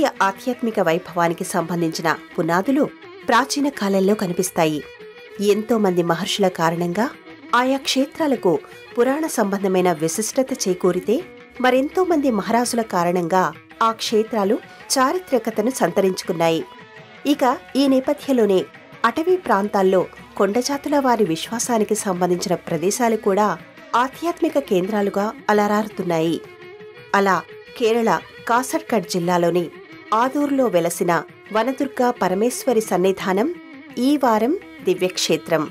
భారతీయ ఆధ్యాత్మిక వైభవానికి సంబంధించిన పునాదులు ప్రాచీన కాలంలో కనిపిస్తాయి. ఎంతో మంది మహర్షుల కారణంగా ఆయా క్షేత్రాలకు పురాణ సంబంధమైన విశిష్టత చేకూరితే, మరెంతో మంది మహారాజుల కారణంగా ఆ క్షేత్రాలు చారిత్రకతను సంతరించుకున్నాయి. ఇక ఈ నేపథ్యంలోనే అటవీ ప్రాంతాల్లో కొండజాతుల వారి విశ్వాసానికి సంబంధించిన ప్రదేశాలు కూడా ఆధ్యాత్మిక కేంద్రాలుగా అలరారుతున్నాయి. అలా కేరళ కాసర్గఢ్ జిల్లాలోని ఆదూరులో వెలసిన వనదుర్గా పరమేశ్వరి సన్నిధానం ఈ వారం దివ్యక్షేత్రం.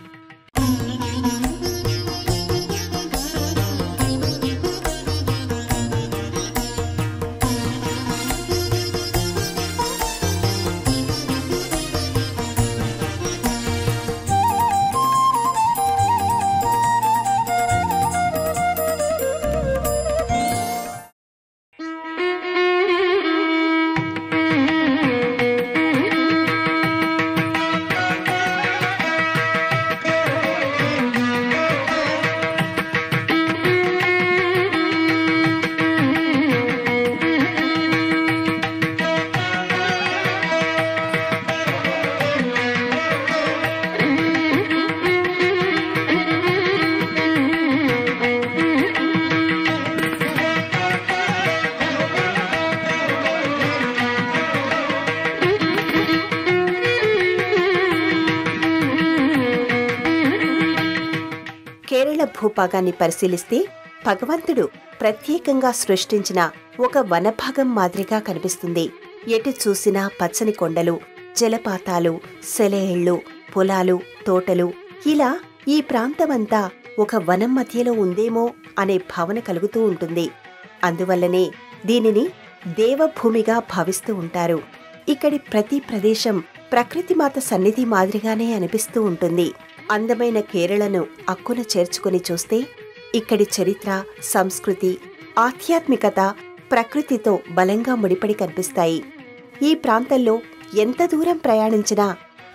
కేరళ భూభాగాన్ని పరిశీలిస్తే భగవంతుడు ప్రత్యేకంగా సృష్టించిన ఒక వనభాగం మాదిరిగా కనిపిస్తుంది. ఎటు చూసినా పచ్చని కొండలు, జలపాతాలు, సెలయేళ్లు, పొలాలు, తోటలు, ఇలా ఈ ప్రాంతమంతా ఒక వనం మధ్యలో ఉందేమో అనే భావన కలుగుతూ ఉంటుంది. అందువల్లనే దీనిని దేవభూమిగా భావిస్తూ ఉంటారు. ఇక్కడి ప్రతి ప్రదేశం ప్రకృతిమాత సన్నిధి మాదిరిగానే అనిపిస్తూ ఉంటుంది. అందమైన కేరళను అక్కున చేర్చుకుని చూస్తే ఇక్కడి చరిత్ర, సంస్కృతి, ఆధ్యాత్మికత ప్రకృతితో బలంగా ముడిపడి కనిపిస్తాయి. ఈ ప్రాంతంలో ఎంత దూరం ప్రయాణించినా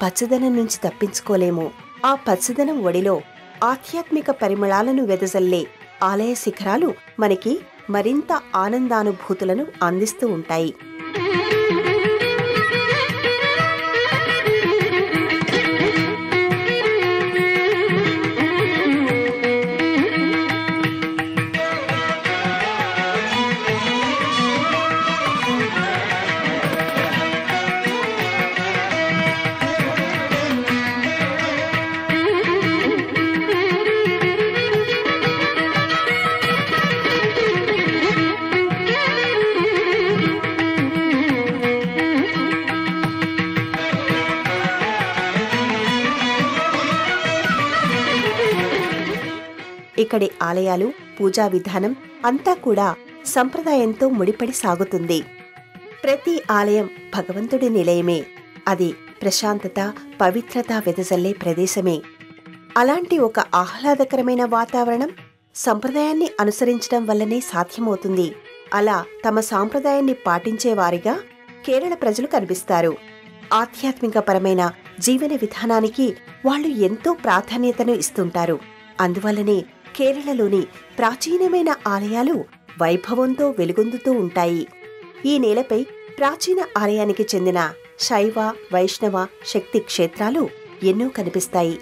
పచ్చదనం నుంచి తప్పించుకోలేము. ఆ పచ్చదనం ఒడిలో ఆధ్యాత్మిక పరిమళాలను వెదజల్లే ఆలయ శిఖరాలు మనకి మరింత ఆనందానుభూతులను అందిస్తూ ఉంటాయి. ఇక్కడి ఆలయాలు, పూజా విధానం అంతా కూడా సంప్రదాయంతో ముడిపడి సాగుతుంది. ప్రతి ఆలయం భగవంతుడి నిలయమే. అది ప్రశాంతత, పవిత్రత వెదజల్లే ప్రదేశమే. అలాంటి ఒక ఆహ్లాదకరమైన వాతావరణం సంప్రదాయాన్ని అనుసరించడం వల్లనే సాధ్యమవుతుంది. అలా తమ సాంప్రదాయాన్ని పాటించేవారిగా కేరళ ప్రజలు కనిపిస్తారు. ఆధ్యాత్మికపరమైన జీవన విధానానికి వాళ్ళు ఎంతో ప్రాధాన్యతను ఇస్తుంటారు. అందువల్లనే కేరళలోని ప్రాచీనమైన ఆలయాలు వైభవంతో వెలుగొందుతూ ఉంటాయి. ఈ నేలపై ప్రాచీన ఆలయానికి చెందిన శైవ, వైష్ణవ శక్తి క్షేత్రాలు ఎన్నో కనిపిస్తాయి.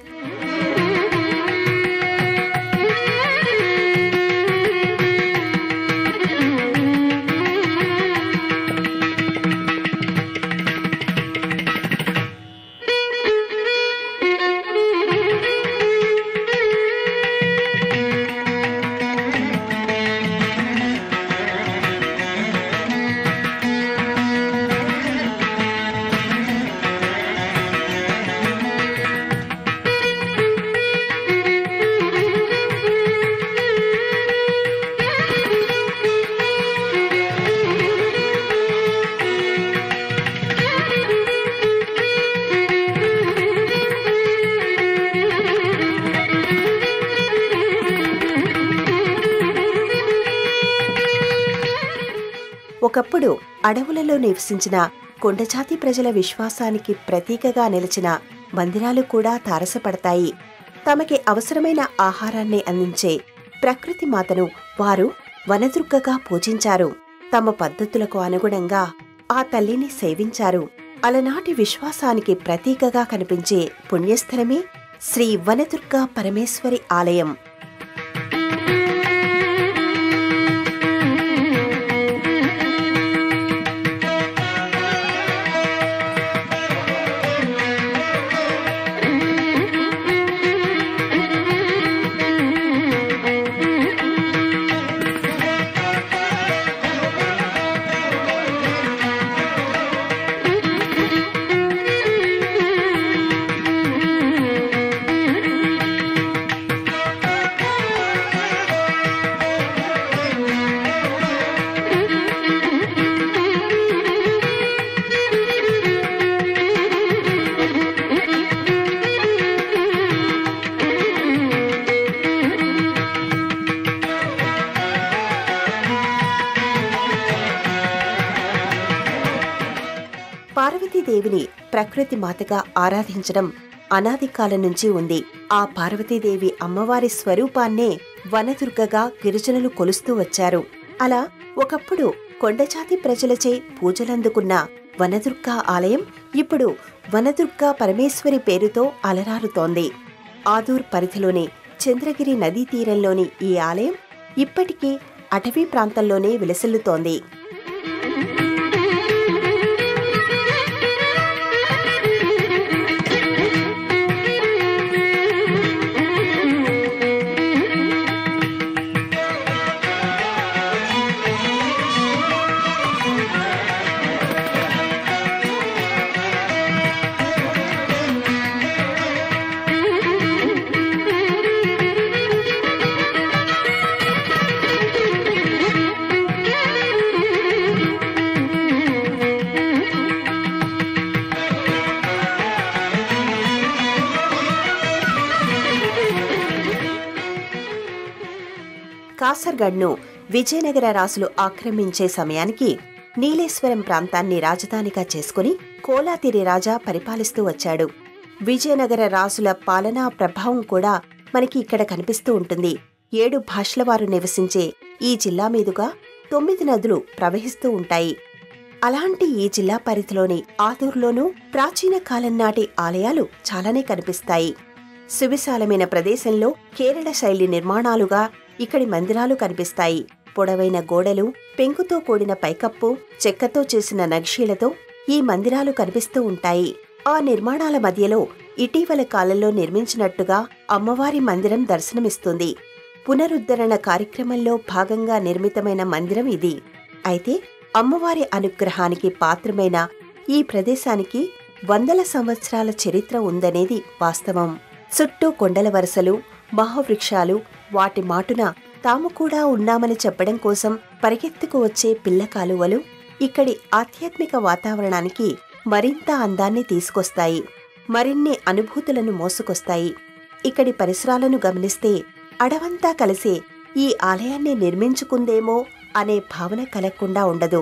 ఒకప్పుడు అడవులలో నివసించిన కొండజాతి ప్రజల విశ్వాసానికి ప్రతీకగా నిలిచిన మందిరాలు కూడా తారసపడతాయి. తమకి అవసరమైన ఆహారాన్ని అందించే ప్రకృతి మాతను వారు వనదుర్గగా పూజించారు. తమ పద్ధతులకు అనుగుణంగా ఆ తల్లిని సేవించారు. అలనాటి విశ్వాసానికి ప్రతీకగా కనిపించే పుణ్యస్థలమే శ్రీ వనదుర్గా పరమేశ్వరి ఆలయం. పార్వతీదేవిని ప్రకృతి మాతగా ఆరాధించడం అనాది కాలం నుంచి ఉంది. ఆ పార్వతీదేవి అమ్మవారి స్వరూపాన్నే వనదుర్గగా గిరిజనులు కొలుస్తూ వచ్చారు. అలా ఒకప్పుడు కొండజాతి ప్రజలచే పూజలందుకున్న వనదుర్గా ఆలయం ఇప్పుడు వనదుర్గా పరమేశ్వరి పేరుతో అలరారుతోంది. ఆదూర్ పరిధిలోని చంద్రగిరి నదీ తీరంలోని ఈ ఆలయం ఇప్పటికీ అటవీ ప్రాంతంలోనే విలసిల్లుతోంది. కాసర్గఢ్ను విజయనగర రాజులు ఆక్రమించే సమయానికి నీలేశ్వరం ప్రాంతాన్ని రాజధానిగా చేసుకుని కోలాతిరి రాజా పరిపాలిస్తూ వచ్చాడు. విజయనగర రాజుల పాలనా ప్రభావం కూడా మనకి ఇక్కడ కనిపిస్తూ ఉంటుంది. 7 భాషల వారు నివసించే ఈ జిల్లా మీదుగా 9 నదులు ప్రవహిస్తూ ఉంటాయి. అలాంటి ఈ జిల్లా పరిధిలోని ఆదూర్లోనూ ప్రాచీన కాలం నాటి ఆలయాలు చాలానే కనిపిస్తాయి. సువిశాలమైన ప్రదేశంలో కేరళ శైలి నిర్మాణాలుగా ఇక్కడి మందిరాలు కనిపిస్తాయి. పొడవైన గోడలు, పెంకుతో కూడిన పైకప్పు, చెక్కతో చేసిన నక్షీలతో ఈ మందిరాలు కనిపిస్తూ ఉంటాయి. ఆ నిర్మాణాల మధ్యలో ఇటీవల కాలంలో నిర్మించినట్టుగా అమ్మవారి మందిరం దర్శనమిస్తుంది. పునరుద్ధరణ కార్యక్రమంలో భాగంగా నిర్మితమైన మందిరం ఇది. అయితే అమ్మవారి అనుగ్రహానికి పాత్రమైన ఈ ప్రదేశానికి వందల సంవత్సరాల చరిత్ర ఉందనేది వాస్తవం. చుట్టూ కొండల వరుసలు, మహావృక్షాలు, వాటి మాటున తాము కూడా ఉన్నామని చెప్పడం కోసం పరిగెత్తుకు వచ్చే పిల్ల కాలువలు ఇక్కడి ఆధ్యాత్మిక వాతావరణానికి మరింత అందాన్ని తీసుకొస్తాయి. మరిన్ని అనుభూతులను మోసుకొస్తాయి. ఇక్కడి పరిసరాలను గమనిస్తే అడవంతా కలిసే ఈ ఆలయాన్ని నిర్మించుకుందేమో అనే భావన కలగకుండా ఉండదు.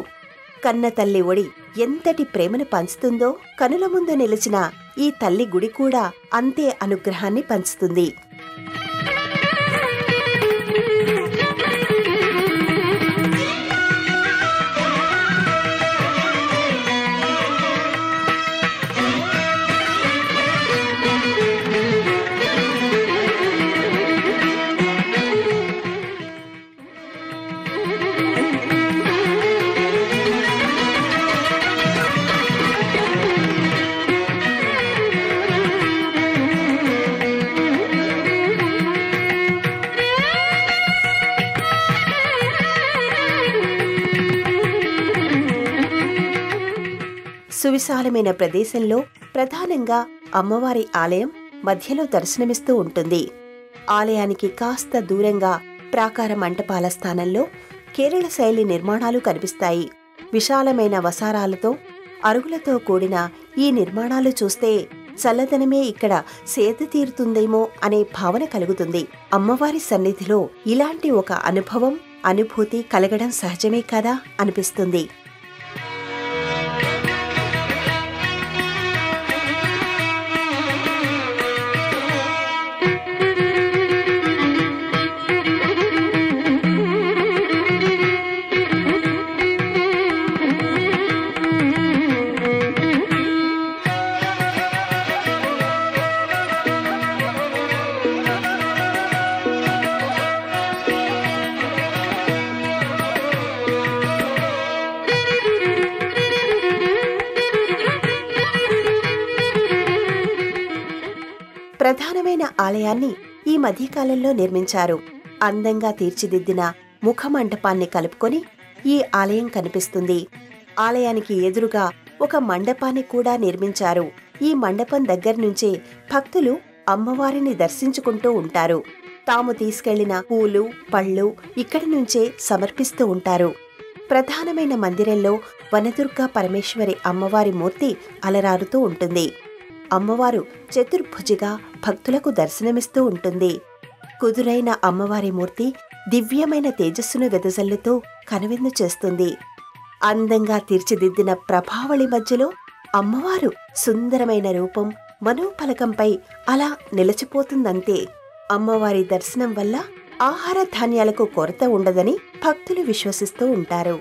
కన్నతల్లి ఒడి ఎంతటి ప్రేమను పంచుతుందో కనుల ముందు నిలిచిన ఈ తల్లి గుడి కూడా అంతే అనుగ్రహాన్ని పంచుతుంది. సువిశాలమైన ప్రదేశంలో ప్రధానంగా అమ్మవారి ఆలయం మధ్యలో దర్శనమిస్తూ ఉంటుంది. ఆలయానికి కాస్త దూరంగా ప్రాకార మంటపాల స్థానంలో కేరళ శైలి నిర్మాణాలు కనిపిస్తాయి. విశాలమైన వసారాలతో, అరుగులతో కూడిన ఈ నిర్మాణాలు చూస్తే చల్లదనమే ఇక్కడ సేద తీరుతుందేమో అనే భావన కలుగుతుంది. అమ్మవారి సన్నిధిలో ఇలాంటి ఒక అనుభవం, అనుభూతి కలగడం సహజమే కదా అనిపిస్తుంది. ప్రధానమైన ఆలయాన్ని ఈ మధ్యకాలంలో నిర్మించారు. అందంగా తీర్చిదిద్దిన ముఖమండపాన్ని కలుపుకొని ఈ ఆలయం కనిపిస్తుంది. ఆలయానికి ఎదురుగా ఒక మండపాన్ని కూడా నిర్మించారు. ఈ మండపం దగ్గర్నుంచే భక్తులు అమ్మవారిని దర్శించుకుంటూ ఉంటారు. తాము తీసుకెళ్లిన పూలు, పళ్ళు ఇక్కడి నుంచే సమర్పిస్తూ ఉంటారు. ప్రధానమైన మందిరంలో వనదుర్గా పరమేశ్వరి అమ్మవారి మూర్తి అలరారుతూ ఉంటుంది. అమ్మవారు చతుర్భుజిగా భక్తులకు దర్శనమిస్తూ ఉంటుంది. కుదురైన అమ్మవారి మూర్తి దివ్యమైన తేజస్సును వెదజల్లుతూ కనువిందు చేస్తుంది. అందంగా తీర్చిదిద్దిన ప్రభావళి మధ్యలో అమ్మవారు సుందరమైన రూపం మనోఫలకంపై అలా నిలచిపోతుందంతే. అమ్మవారి దర్శనం వల్ల ఆహార ధాన్యాలకు కొరత ఉండదని భక్తులు విశ్వసిస్తూ ఉంటారు.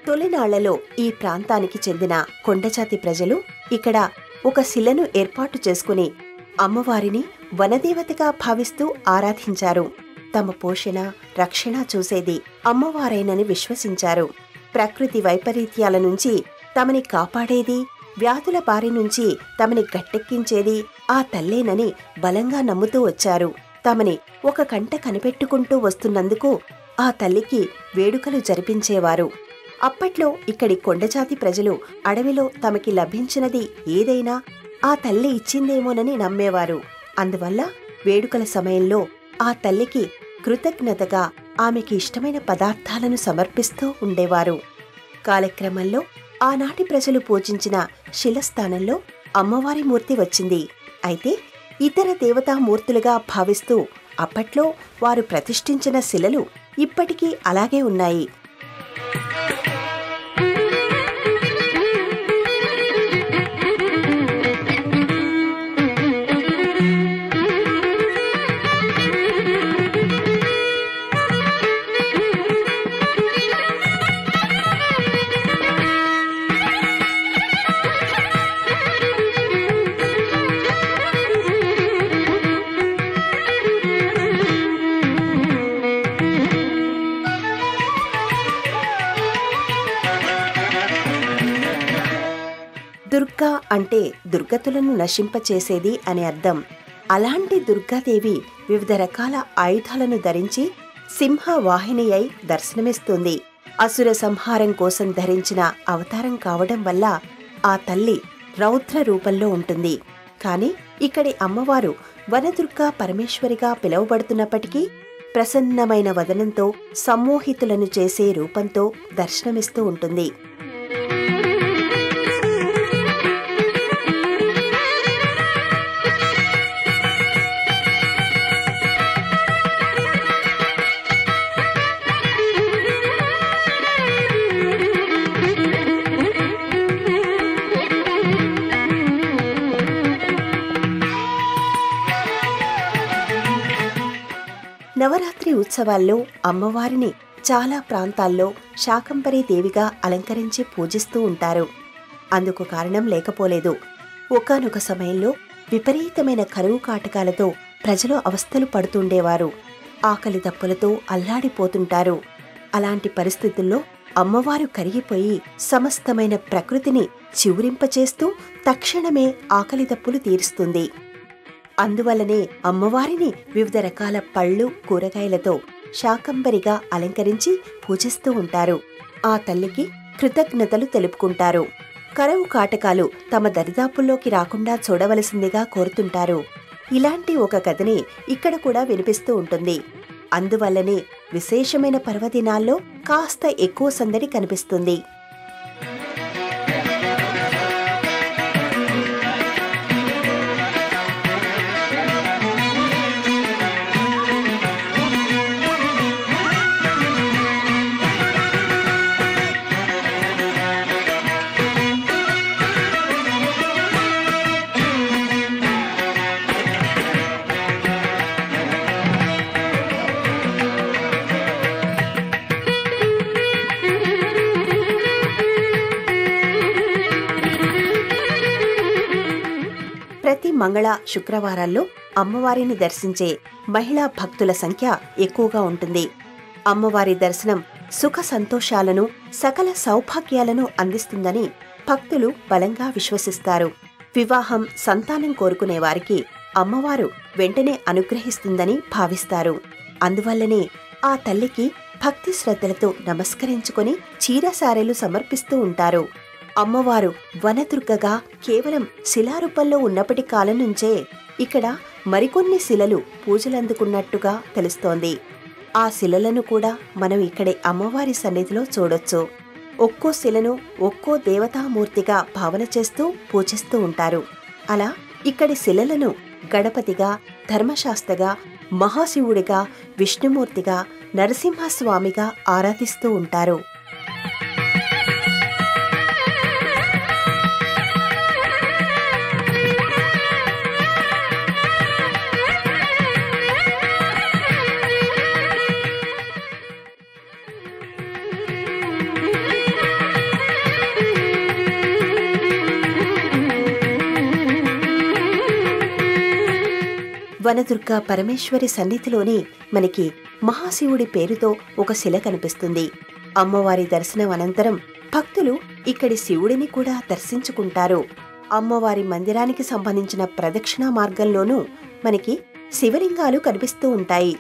తొలినాళ్లలో ఈ ప్రాంతానికి చెందిన కొండజాతి ప్రజలు ఇక్కడ ఒక శిలను ఏర్పాటు చేసుకుని అమ్మవారిని వనదేవతగా భావిస్తూ ఆరాధించారు. తమ పోషణ, రక్షణ చూసేది అమ్మవారైనని విశ్వసించారు. ప్రకృతి వైపరీత్యాల నుంచి తమని కాపాడేది, వ్యాధుల బారి నుంచి తమని గట్టెక్కించేది ఆ తల్లేనని బలంగా నమ్ముతూ వచ్చారు. తమని ఒక కంట కనిపెట్టుకుంటూ వస్తున్నందుకు ఆ తల్లికి వేడుకలు జరిపించేవారు. అప్పట్లో ఇక్కడి కొండజాతి ప్రజలు అడవిలో తమకి లభించినది ఏదైనా ఆ తల్లి ఇచ్చిందేమోనని నమ్మేవారు. అందువల్ల వేడుకల సమయంలో ఆ తల్లికి కృతజ్ఞతగా ఆమెకి ఇష్టమైన పదార్థాలను సమర్పిస్తూ ఉండేవారు. కాలక్రమంలో ఆనాటి ప్రజలు పూజించిన శిలస్థానంలో అమ్మవారి మూర్తి వచ్చింది. అయితే ఇతర దేవతామూర్తులుగా భావిస్తూ అప్పట్లో వారు ప్రతిష్ఠించిన శిలలు ఇప్పటికీ అలాగే ఉన్నాయి. దుర్గా అంటే దుర్గతులను నశింపచేసేది అని అర్థం. అలాంటి దుర్గాదేవి వివిధ రకాల ఆయుధాలను ధరించి సింహవాహిని అయి దర్శనమిస్తుంది. అసుర సంహారం కోసం ధరించిన అవతారం కావడం వల్ల ఆ తల్లి రౌద్ర రూపంలో ఉంటుంది. కాని ఇక్కడి అమ్మవారు వనదుర్గా పరమేశ్వరిగా పిలువబడుతున్నప్పటికీ ప్రసన్నమైన వదనంతో సమ్మోహితులను చేసే రూపంతో దర్శనమిస్తూ ఉంటుంది. నవరాత్రి ఉత్సవాల్లో అమ్మవారిని చాలా ప్రాంతాల్లో శాకంబరీ దేవిగా అలంకరించి పూజిస్తూ ఉంటారు. అందుకు కారణం లేకపోలేదు. ఒకానొక సమయంలో విపరీతమైన కరువు కాటకాలతో ప్రజలు అవస్థలు పడుతుండేవారు. ఆకలి దప్పులతో అల్లాడిపోతుంటారు. అలాంటి పరిస్థితుల్లో అమ్మవారు కరిగిపోయి సమస్తమైన ప్రకృతిని చివురింపచేస్తూ తక్షణమే ఆకలి దప్పులు తీరుస్తుంది. అందువల్లనే అమ్మవారిని వివిధ రకాల పళ్ళు, కూరగాయలతో శాకంబరిగా అలంకరించి పూజిస్తూ ఉంటారు. ఆ తల్లికి కృతజ్ఞతలు తెలుపుకుంటారు. కరువు కాటకాలు తమ దరిదాపుల్లోకి రాకుండా చూడవలసిందిగా కోరుతుంటారు. ఇలాంటి ఒక కథని ఇక్కడ కూడా వినిపిస్తూ ఉంటుంది. అందువల్లనే విశేషమైన పర్వదినాల్లో కాస్త ఎక్కువ సందడి కనిపిస్తుంది. ప్రతి మంగళ, శుక్రవారాల్లో అమ్మవారిని దర్శించే మహిళా భక్తుల సంఖ్య ఎక్కువగా ఉంటుంది. అమ్మవారి దర్శనం సుఖ సంతోషాలను, సకల సౌభాగ్యాలను అందిస్తుందని భక్తులు బలంగా విశ్వసిస్తారు. వివాహం, సంతానం కోరుకునే వారికి అమ్మవారు వెంటనే అనుగ్రహిస్తుందని భావిస్తారు. అందువల్లనే ఆ తల్లికి భక్తి శ్రద్ధలతో నమస్కరించుకొని చీరసారెలు సమర్పిస్తూ ఉంటారు. అమ్మవారు వనదుర్గగా కేవలం శిలారూపంలో ఉన్నప్పటి కాలం నుంచే ఇక్కడ మరికొన్ని శిలలు పూజలందుకున్నట్టుగా తెలుస్తోంది. ఆ శిలలను కూడా మనం ఇక్కడే అమ్మవారి సన్నిధిలో చూడొచ్చు. ఒక్కో శిలను ఒక్కో దేవతామూర్తిగా భావన చేస్తూ పూజిస్తూ ఉంటారు. అలా ఇక్కడి శిలలను గణపతిగా, ధర్మశాస్త్రగా, మహాశివుడిగా, విష్ణుమూర్తిగా, నరసింహస్వామిగా ఆరాధిస్తూ ఉంటారు. వనదుర్గా పరమేశ్వరి సన్నిధిలోనే మనకి మహాశివుడి పేరుతో ఒక శిల కనిపిస్తుంది. అమ్మవారి దర్శనం అనంతరం భక్తులు ఇక్కడి శివుడిని కూడా దర్శించుకుంటారు. అమ్మవారి మందిరానికి సంబంధించిన ప్రదక్షిణా మార్గంలోనూ మనకి శివలింగాలు కనిపిస్తూ ఉంటాయి.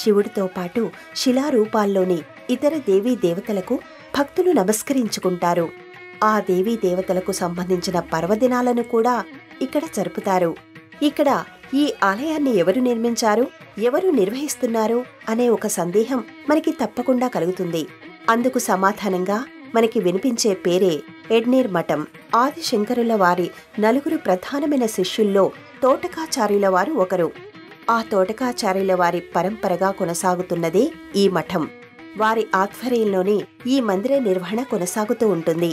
శివుడితో పాటు శిలారూపాల్లోని ఇతర దేవీ దేవతలకు భక్తులు నమస్కరించుకుంటారు. ఆ దేవీ దేవతలకు సంబంధించిన పర్వదినాలను కూడా ఇక్కడ జరుపుతారు. ఇక్కడ ఈ ఆలయాన్ని ఎవరు నిర్మించారు, ఎవరు నిర్వహిస్తున్నారు అనే ఒక సందేహం మనకి తప్పకుండా కలుగుతుంది. అందుకు సమాధానంగా మనకి వినిపించే పేరే ఎడ్నేర్ మఠం. ఆదిశంకరుల వారి 4 ప్రధానమైన శిష్యుల్లో తోటకాచార్యుల వారు ఒకరు. ఆ తోటకాచార్యుల వారి పరంపరగా కొనసాగుతున్నదే ఈ మఠం. వారి ఆధ్వర్యంలోనే ఈ మందిర నిర్వహణ కొనసాగుతూ ఉంటుంది.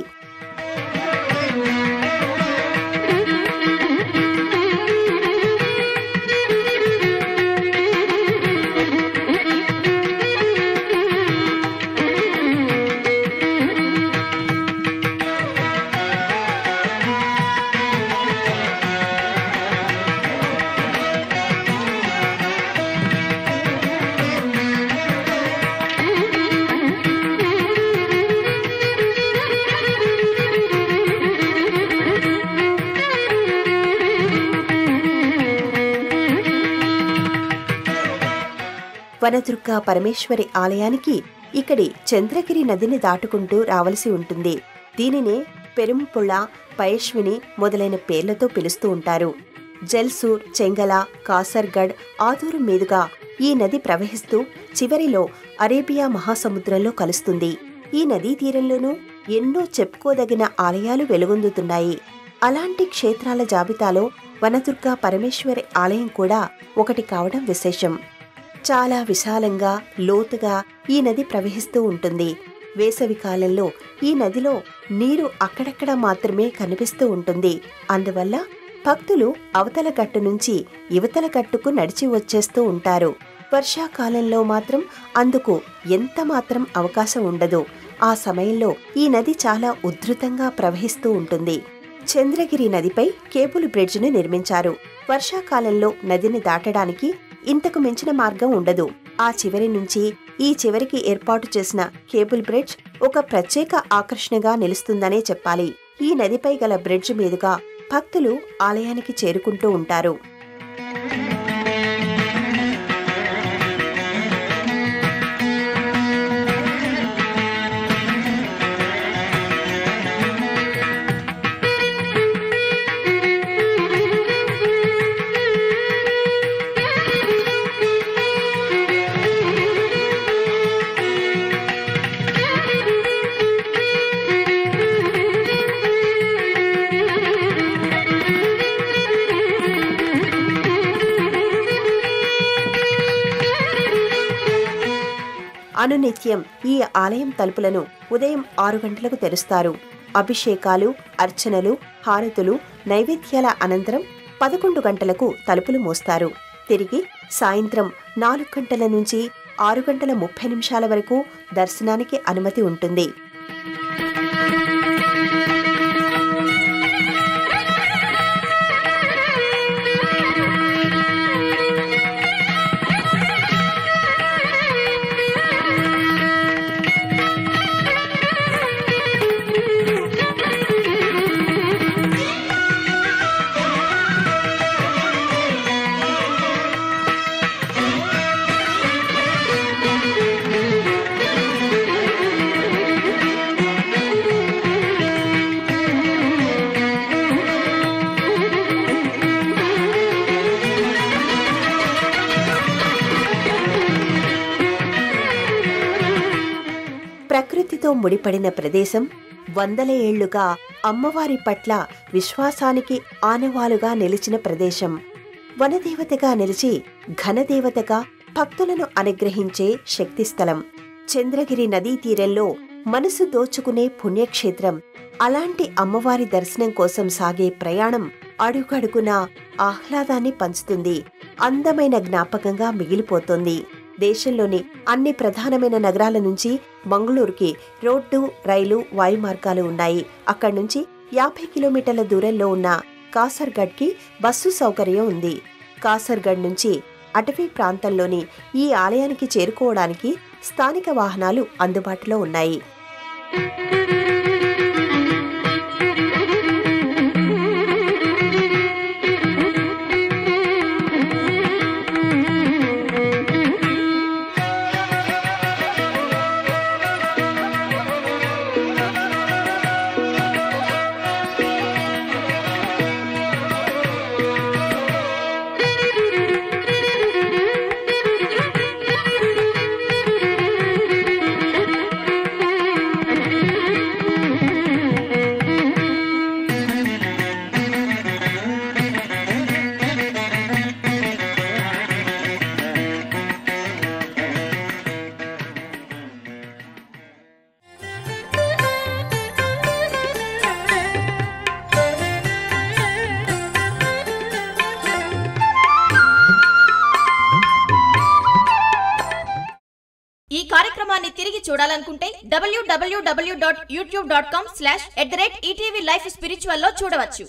వనదుర్గా పరమేశ్వరి ఆలయానికి ఇక్కడి చంద్రగిరి నదిని దాటుకుంటూ రావలసి ఉంటుంది. దీనినే పెరుంపుళ, పయశ్విని మొదలైన పేర్లతో పిలుస్తూ ఉంటారు. జల్సూర్, చెంగల, కాసర్గఢ్, ఆదూరు మీదుగా ఈ నది ప్రవహిస్తూ చివరిలో అరేబియా మహాసముద్రంలో కలుస్తుంది. ఈ నదీ తీరంలోనూ ఎన్నో చెప్పుకోదగిన ఆలయాలు వెలుగొందుతున్నాయి. అలాంటి క్షేత్రాల జాబితాలో వనదుర్గా పరమేశ్వరి ఆలయం కూడా ఒకటి కావడం విశేషం. చాలా విశాలంగా, లోతుగా ఈ నది ప్రవహిస్తూ ఉంటుంది. వేసవి కాలంలో ఈ నదిలో నీరు అక్కడక్కడ మాత్రమే కనిపిస్తూ ఉంటుంది. అందువల్ల భక్తులు అవతల గట్టు నుంచి ఇవతల గట్టుకు నడిచి వచ్చేస్తూ ఉంటారు. వర్షాకాలంలో మాత్రం అందుకు ఎంత మాత్రం అవకాశం ఉండదు. ఆ సమయంలో ఈ నది చాలా ఉధృతంగా ప్రవహిస్తూ ఉంటుంది. చంద్రగిరి నదిపై కేబుల్ బ్రిడ్జిని నిర్మించారు. వర్షాకాలంలో నదిని దాటడానికి ఇంతకు మించిన మార్గం ఉండదు. ఆ చివరి నుంచి ఈ చివరికి ఏర్పాటు చేసిన కేబుల్ బ్రిడ్జ్ ఒక ప్రత్యేక ఆకర్షణగా నిలుస్తుందనే చెప్పాలి. ఈ నదిపై గల బ్రిడ్జ్ మీదుగా భక్తులు ఆలయానికి చేరుకుంటూ ఉంటారు. అనునిత్యం ఈ ఆలయం తలుపులను ఉదయం 6 గంటలకు తెరుస్తారు. అభిషేకాలు, అర్చనలు, హారతులు, నైవేద్యాల అనంతరం 11 గంటలకు తలుపులు మూస్తారు. తిరిగి సాయంత్రం 4 గంటల నుంచి 6:30 వరకు దర్శనానికి అనుమతి ఉంటుంది. నీటితో ముడిపడిన ప్రదేశం. వందల ఏళ్లుగా అమ్మవారి పట్ల విశ్వాసానికి ఆనవాలుగా నిలిచిన ప్రదేశం. వనదేవతగా నిలిచి ఘనదేవతగా భక్తులను అనుగ్రహించే శక్తిస్థలం. చంద్రగిరి నదీ తీరంలో మనసు దోచుకునే పుణ్యక్షేత్రం. అలాంటి అమ్మవారి దర్శనం కోసం సాగే ప్రయాణం అడుగడుగునా ఆహ్లాదాన్ని పంచుతుంది, అందమైన జ్ఞాపకంగా మిగిలిపోతుంది. దేశంలోని అన్ని ప్రధానమైన నగరాల నుంచి మంగళూరుకి రోడ్డు, రైలు, వాయు మార్గాలు ఉన్నాయి. అక్కడి నుంచి 50 కిలోమీటర్ల దూరంలో ఉన్న కాసర్గఢ్కి బస్సు సౌకర్యం ఉంది. కాసర్గఢ్ నుంచి అటవీ ప్రాంతంలోని ఈ ఆలయానికి చేరుకోవడానికి స్థానిక వాహనాలు అందుబాటులో ఉన్నాయి. ఈ కార్యక్రమాన్ని తిరిగి చూడాలనుకుంటే www.youtube.com/@ETV Life Spiritual లో చూడవచ్చు.